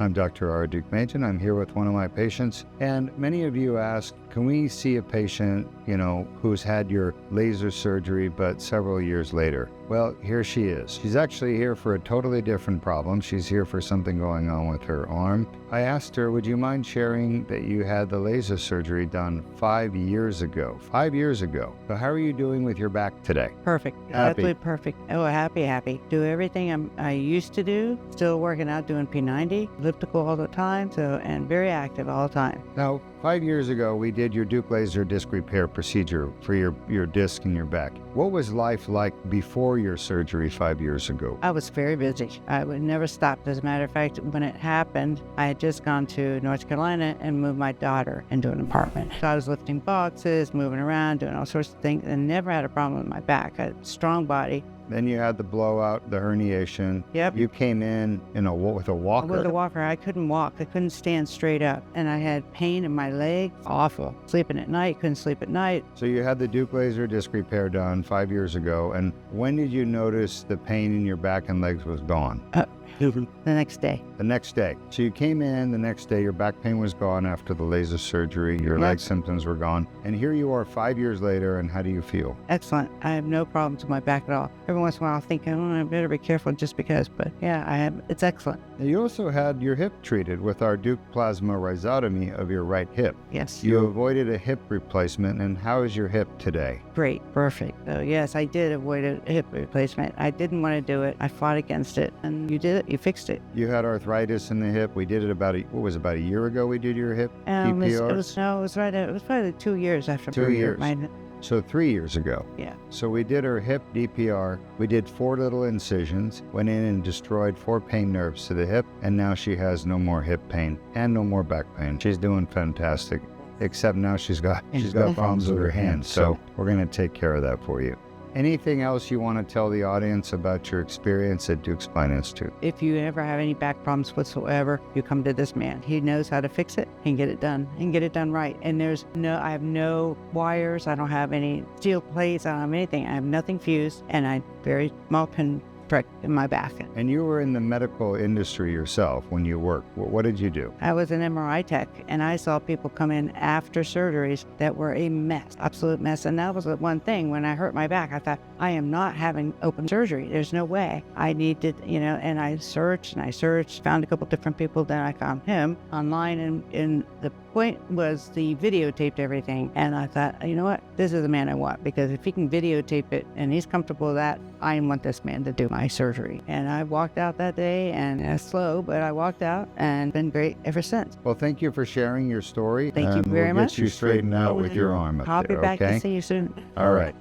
I'm Dr. Deuk Laser. I'm here with one of my patients, and many of you ask, can we see a patient, who's had your laser surgery but several years later? Well, here she is. She's actually here for a totally different problem. She's here for something going on with her arm. I asked her, would you mind sharing that you had the laser surgery done 5 years ago? 5 years ago. So how are you doing with your back today? Perfect. Happy. Absolutely perfect. Oh, happy. Do everything I used to do. Still working out, doing P90, elliptical all the time, and very active all the time. Now, 5 years ago, we did your Deuk Laser Disc Repair procedure for your disc in your back. What was life like before your surgery 5 years ago? I was very busy. I would never stop. As a matter of fact, when it happened, I had just gone to North Carolina and moved my daughter into an apartment. So I was lifting boxes, moving around, doing all sorts of things, and never had a problem with my back. I had a strong body. Then you had the blowout, the herniation. Yep. You came in with a walker. With a walker. I couldn't walk. I couldn't stand straight up. And I had pain in my leg. Awful. Sleeping at night. Couldn't sleep at night. So you had the Deuk Laser Disc Repair done 5 years ago. And when did you notice the pain in your back and legs was gone? The next day. The next day. So you came in the next day, your back pain was gone after the laser surgery, your leg symptoms were gone. And here you are 5 years later, and how do you feel? Excellent. I have no problems with my back at all. Every once in a while I'll think, I better be careful just because, but yeah, it's excellent. Now, you also had your hip treated with our Deuk Plasma Rhizotomy of your right hip. Yes. You avoided a hip replacement, and how is your hip today? Great. Perfect. So yes, I did avoid a hip replacement. I didn't want to do it. I fought against it, and you did it. You fixed it. You had arthritis in the hip. We did it about a year ago we did your hip DPR? It was probably 2 years after 2 years. my So 3 years ago. Yeah. So we did her hip DPR. We did 4 little incisions, went in and destroyed 4 pain nerves to the hip, and now she has no more hip pain and no more back pain. She's doing fantastic, except now she's got problems with her hands. So we're going to take care of that for you. Anything else you want to tell the audience about your experience at Deuk Spine Institute? If you ever have any back problems whatsoever, you come to this man. He knows how to fix it and get it done right. And I have no wires. I don't have any steel plates. I don't have anything. I have nothing fused, and I very small pin prick in my back. And you were in the medical industry yourself when you worked. What did you do? I was an MRI tech, and I saw people come in after surgeries that were a mess, absolute mess. And that was the one thing. When I hurt my back, I thought, I am not having open surgery. There's no way. I need to, and I searched, found a couple different people. Then I found him online, and the point was the videotaped everything. And I thought, you know what? This is the man I want, because if he can videotape it and he's comfortable with that, I want this man to do my surgery. And I walked out that day, and it's slow, but I walked out and been great ever since. Well, thank you for sharing your story. Thank you very much. We'll get you straightened out with your arm up I'll there, be back okay? to see you soon. All right.